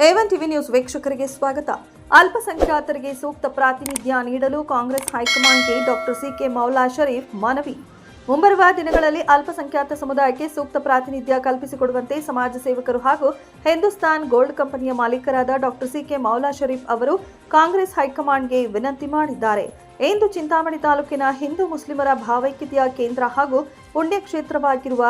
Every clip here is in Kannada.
A1 ಟಿವಿ ನ್ಯೂಸ್ ವೀಕ್ಷಕರಿಗೆ ಸ್ವಾಗತ. ಅಲ್ಪಸಂಖ್ಯಾತರಿಗೆ ಸೂಕ್ತ ಪ್ರಾತಿನಿಧ್ಯ ನೀಡಲು ಕಾಂಗ್ರೆಸ್ ಹೈಕಮಾಂಡ್ಗೆ ಡಾಕ್ಟರ್ ಸಿಕೆ ಮೌಲಾ ಶರೀಫ್ ಮನವಿ. ಮುಂಬರುವ ದಿನಗಳಲ್ಲಿ ಅಲ್ಪಸಂಖ್ಯಾತ ಸಮುದಾಯಕ್ಕೆ ಸೂಕ್ತ ಪ್ರಾತಿನಿಧ್ಯ ಕಲ್ಪಿಸಿಕೊಡುವಂತೆ ಸಮಾಜ ಸೇವಕರು ಹಾಗೂ ಹಿಂದೂಸ್ತಾನ್ ಗೋಲ್ಡ್ ಕಂಪನಿಯ ಮಾಲೀಕರಾದ ಡಾಕ್ಟರ್ ಸಿಕೆ ಮೌಲಾ ಶರೀಫ್ ಅವರು ಕಾಂಗ್ರೆಸ್ ಹೈಕಮಾಂಡ್ಗೆ ವಿನಂತಿ ಮಾಡಿದ್ದಾರೆ. ಇಂದು ಚಿಂತಾಮಣಿ ತಾಲೂಕಿನ ಹಿಂದೂ ಮುಸ್ಲಿಮರ ಭಾವೈಕ್ಯತೆಯ ಕೇಂದ್ರ ಹಾಗೂ ಪುಣ್ಯಕ್ಷೇತ್ರವಾಗಿರುವ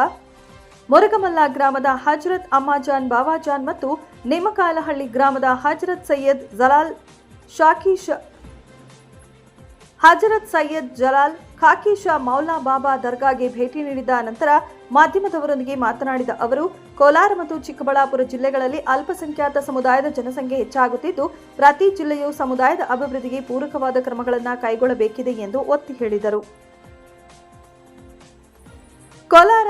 ಮುರುಗಮಲ್ಲ ಗ್ರಾಮದ ಹಜರತ್ ಅಮ್ಮಾಜಾನ್ ಬಾವಾಜಾನ್ ಮತ್ತು ನೇಮಕಾಲಹಳ್ಳಿ ಗ್ರಾಮದ ಹಜರತ್ ಸೈಯದ್ ಜಲಾಲ್ ಖಾಕೀಶಾ ಮೌಲಾ ಬಾಬಾ ದರ್ಗಾಗೆ ಭೇಟಿ ನೀಡಿದ ನಂತರ ಮಾಧ್ಯಮದವರೊಂದಿಗೆ ಮಾತನಾಡಿದ ಅವರು, ಕೋಲಾರ ಮತ್ತು ಚಿಕ್ಕಬಳ್ಳಾಪುರ ಜಿಲ್ಲೆಗಳಲ್ಲಿ ಅಲ್ಪಸಂಖ್ಯಾತ ಸಮುದಾಯದ ಜನಸಂಖ್ಯೆ ಹೆಚ್ಚಾಗುತ್ತಿದ್ದು, ಪ್ರತಿ ಜಿಲ್ಲೆಯು ಸಮುದಾಯದ ಅಭಿವೃದ್ಧಿಗೆ ಪೂರಕವಾದ ಕ್ರಮಗಳನ್ನು ಕೈಗೊಳ್ಳಬೇಕಿದೆ ಎಂದು ಒತ್ತಿ ಹೇಳಿದರು. ಕೋಲಾರ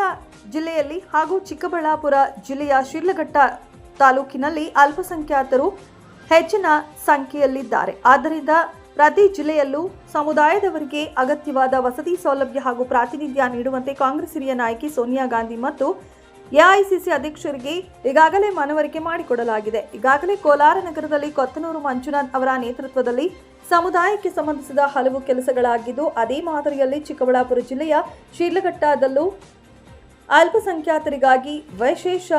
ಜಿಲ್ಲೆಯಲ್ಲಿ ಹಾಗೂ ಚಿಕ್ಕಬಳ್ಳಾಪುರ ಜಿಲ್ಲೆಯ ಶಿಡ್ಲಘಟ್ಟ ತಾಲೂಕಿನಲ್ಲಿ ಅಲ್ಪಸಂಖ್ಯಾತರು ಹೆಚ್ಚಿನ ಸಂಖ್ಯೆಯಲ್ಲಿದ್ದಾರೆ. ಆದ್ದರಿಂದ ಪ್ರತಿ ಜಿಲ್ಲೆಯಲ್ಲೂ ಸಮುದಾಯದವರಿಗೆ ಅಗತ್ಯವಾದ ವಸತಿ ಸೌಲಭ್ಯ ಹಾಗೂ ಪ್ರಾತಿನಿಧ್ಯ ನೀಡುವಂತೆ ಕಾಂಗ್ರೆಸ್ ಹಿರಿಯ ನಾಯಕಿ ಸೋನಿಯಾ ಗಾಂಧಿ ಮತ್ತು ಎಐಸಿಸಿ ಅಧ್ಯಕ್ಷರಿಗೆ ಈಗಾಗಲೇ ಮನವರಿಕೆ ಮಾಡಿಕೊಡಲಾಗಿದೆ. ಈಗಾಗಲೇ ಕೋಲಾರ ನಗರದಲ್ಲಿ ಕೊತ್ತನೂರು ಮಂಜುನಾಥ್ ಅವರ ನೇತೃತ್ವದಲ್ಲಿ ಸಮುದಾಯಕ್ಕೆ ಸಂಬಂಧಿಸಿದ ಹಲವು ಕೆಲಸಗಳಾಗಿದ್ದು, ಅದೇ ಮಾದರಿಯಲ್ಲಿ ಚಿಕ್ಕಬಳ್ಳಾಪುರ ಜಿಲ್ಲೆಯ ಶಿಡ್ಲಘಟ್ಟದಲ್ಲೂ ಅಲ್ಪಸಂಖ್ಯಾತರಿಗಾಗಿ ವಿಶೇಷ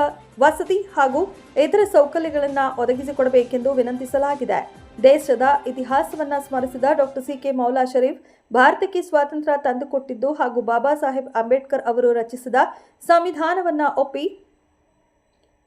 ವಸತಿ ಹಾಗೂ ಇತರ ಸೌಕರ್ಯಗಳನ್ನು ಒದಗಿಸಿಕೊಡಬೇಕೆಂದು ವಿನಂತಿಸಲಾಗಿದೆ. ದೇಶದ ಇತಿಹಾಸವನ್ನು ಸ್ಮರಿಸಿದ ಡಾಕ್ಟರ್ ಸಿಕೆ ಮೌಲಾ ಶರೀಫ್ ಭಾರತಕ್ಕೆ ಸ್ವಾತಂತ್ರ್ಯ ತಂದುಕೊಟ್ಟಿದ್ದು ಹಾಗೂ ಬಾಬಾ ಸಾಹೇಬ್ ಅಂಬೇಡ್ಕರ್ ಅವರು ರಚಿಸಿದ ಸಂವಿಧಾನವನ್ನು ಒಪ್ಪಿ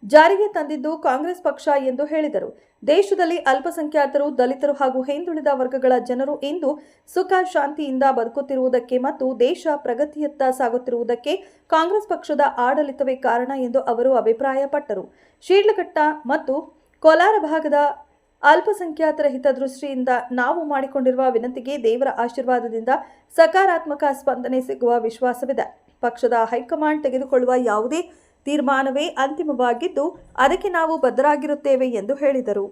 ಜಾರಿಗೆ ತಂದಿದ್ದು ಕಾಂಗ್ರೆಸ್ ಪಕ್ಷ ಎಂದು ಹೇಳಿದರು. ದೇಶದಲ್ಲಿ ಅಲ್ಪಸಂಖ್ಯಾತರು, ದಲಿತರು ಹಾಗೂ ಹಿಂದುಳಿದ ವರ್ಗಗಳ ಜನರು ಇಂದು ಸುಖ ಶಾಂತಿಯಿಂದ ಬದುಕುತ್ತಿರುವುದಕ್ಕೆ ಮತ್ತು ದೇಶ ಪ್ರಗತಿಯತ್ತ ಸಾಗುತ್ತಿರುವುದಕ್ಕೆ ಕಾಂಗ್ರೆಸ್ ಪಕ್ಷದ ಆಡಳಿತವೇ ಕಾರಣ ಎಂದು ಅವರು ಅಭಿಪ್ರಾಯಪಟ್ಟರು. ಶಿಡ್ಲಘಟ್ಟ ಮತ್ತು ಕೋಲಾರ ಭಾಗದ ಅಲ್ಪಸಂಖ್ಯಾತರ ಹಿತದೃಷ್ಟಿಯಿಂದ ನಾವು ಮಾಡಿಕೊಂಡಿರುವ ವಿನಂತಿಗೆ ದೇವರ ಆಶೀರ್ವಾದದಿಂದ ಸಕಾರಾತ್ಮಕ ಸ್ಪಂದನೆ ಸಿಗುವ ವಿಶ್ವಾಸವಿದೆ. ಪಕ್ಷದ ಹೈಕಮಾಂಡ್ ತೆಗೆದುಕೊಳ್ಳುವ ಯಾವುದೇ ತೀರ್ಮಾನವೇ ಅಂತಿಮವಾಗಿದ್ದು, ಅದಕ್ಕೆ ನಾವು ಬದ್ಧರಾಗಿರುತ್ತೇವೆ ಎಂದು ಹೇಳಿದರು.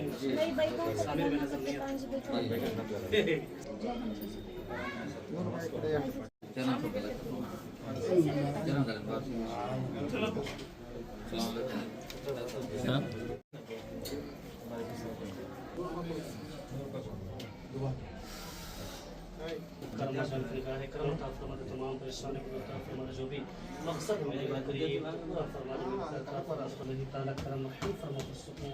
नहीं भाई को पांच तमाम परेशानी को फरमाना जो भी मकसद मेरी बात ये पूरा फरमाना करम फरमा सुकून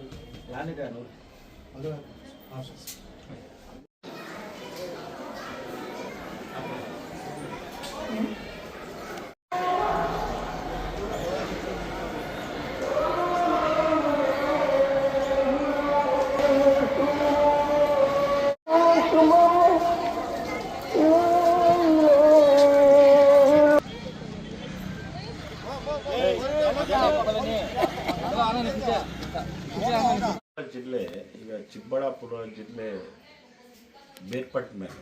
ಜಿಲ್ಲೆ ಈಗ ಚಿಕ್ಕಬಳ್ಳಾಪುರ ಜಿಲ್ಲೆ ಬೇರ್ಪಟ್ಟ ಮೇಲೆ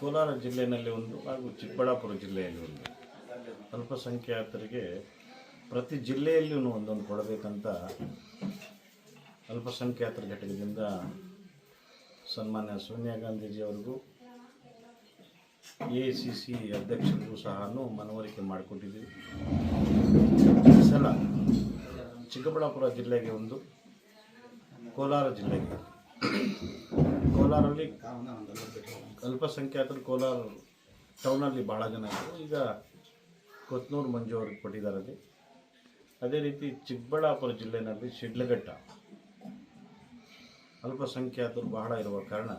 ಕೋಲಾರ ಜಿಲ್ಲೆಯಲ್ಲಿ ಒಂದು ಹಾಗೂ ಚಿಕ್ಕಬಳ್ಳಾಪುರ ಜಿಲ್ಲೆಯಲ್ಲಿ ಒಂದು ಅಲ್ಪಸಂಖ್ಯಾತರಿಗೆ ಪ್ರತಿ ಜಿಲ್ಲೆಯಲ್ಲಿಯೂ ಒಂದೊಂದು ಕೊಡಬೇಕಂತ ಅಲ್ಪಸಂಖ್ಯಾತರ ಘಟಕದಿಂದ ಸನ್ಮಾನ್ಯ ಸೋನಿಯಾ ಗಾಂಧೀಜಿಯವರಿಗೂ AICC ಅಧ್ಯಕ್ಷರಿಗೂ ಸಹ ಮನವರಿಕೆ ಮಾಡಿಕೊಟ್ಟಿದ್ದೀವಿ. ಈ ಸಲ ಚಿಕ್ಕಬಳ್ಳಾಪುರ ಜಿಲ್ಲೆಗೆ ಒಂದು, ಕೋಲಾರ ಜಿಲ್ಲೆಗೆ. ಕೋಲಾರಲ್ಲಿ ಅಲ್ಪಸಂಖ್ಯಾತರು ಕೋಲಾರ ಟೌನಲ್ಲಿ ಭಾಳ ಜನ ಇದ್ದರು. ಈಗ ಕೊತ್ನೂರು ಮಂಜು ಅವ್ರಿಗೆ ಕೊಟ್ಟಿದ್ದಾರೆ ಅಲ್ಲಿ. ಅದೇ ರೀತಿ ಚಿಕ್ಕಬಳ್ಳಾಪುರ ಜಿಲ್ಲೆಯಲ್ಲಿ ಶಿಡ್ಲಘಟ್ಟ ಅಲ್ಪಸಂಖ್ಯಾತರು ಬಹಳ ಇರುವ ಕಾರಣ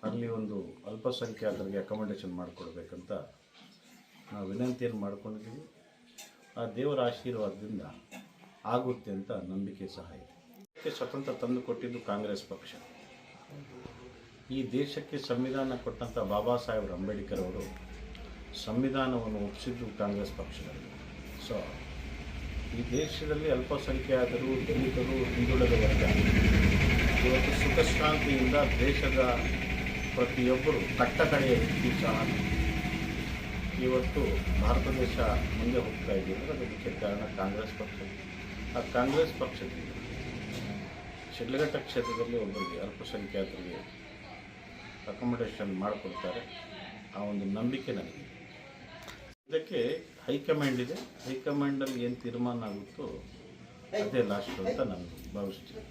ಅಲ್ಲಿ ಒಂದು ಅಲ್ಪಸಂಖ್ಯಾತರಿಗೆ ಅಕಾಮಡೇಷನ್ ಮಾಡಿಕೊಡ್ಬೇಕಂತ ನಾವು ವಿನಂತಿಯನ್ನು ಮಾಡ್ಕೊಂಡಿದ್ದೀವಿ. ಆ ದೇವರ ಆಶೀರ್ವಾದದಿಂದ ಆಗುತ್ತೆ ಅಂತ ನಂಬಿಕೆ ಸಹ ಇದೆ. ಸ್ವತಂತ್ರ ತಂದು ಕೊಟ್ಟಿದ್ದು ಕಾಂಗ್ರೆಸ್ ಪಕ್ಷ. ಈ ದೇಶಕ್ಕೆ ಸಂವಿಧಾನ ಕೊಟ್ಟಂಥ ಬಾಬಾ ಸಾಹೇಬ್ ಅಂಬೇಡ್ಕರ್ ಅವರು ಸಂವಿಧಾನವನ್ನು ಒಪ್ಪಿಸಿದ್ದು ಕಾಂಗ್ರೆಸ್ ಪಕ್ಷದಲ್ಲಿ. ಸೊ ಈ ದೇಶದಲ್ಲಿ ಅಲ್ಪಸಂಖ್ಯಾತರು, ದಲಿತರು, ಹಿಂದುಳಿದ ವರ್ಗ ಇವತ್ತು ಸುಖ ಶಾಂತಿಯಿಂದ ದೇಶದ ಪ್ರತಿಯೊಬ್ಬರು ಕಟ್ಟಕಡೆಯ ವ್ಯಕ್ತಿ ಸಹ ಇವತ್ತು ಭಾರತ ದೇಶ ಮುಂದೆ ಹೋಗ್ತಾ ಇದೆ ಅಂದರೆ ಅದು ಮುಖ್ಯ ಕಾರಣ ಕಾಂಗ್ರೆಸ್ ಪಕ್ಷ. ಆ ಕಾಂಗ್ರೆಸ್ ಪಕ್ಷದಿಂದ ಶಿಡ್ಲಘಟ್ಟ ಕ್ಷೇತ್ರದಲ್ಲಿ ಒಬ್ಬರಿಗೆ ಅಲ್ಪಸಂಖ್ಯಾತರಿಗೆ ಅಕಾಮಡೇಷನ್ ಮಾಡಿಕೊಡ್ತಾರೆ. ಆ ಒಂದು ನಂಬಿಕೆ ನನಗೆ. ಇದಕ್ಕೆ ಹೈಕಮಾಂಡ್ ಇದೆ. ಹೈಕಮಾಂಡಲ್ಲಿ ಏನು ತೀರ್ಮಾನ ಆಗುತ್ತೋ ಅದೇ ಲಾಸ್ಟ್ ಅಂತ ನಾನು ಭಾವಿಸ್ತೀನಿ.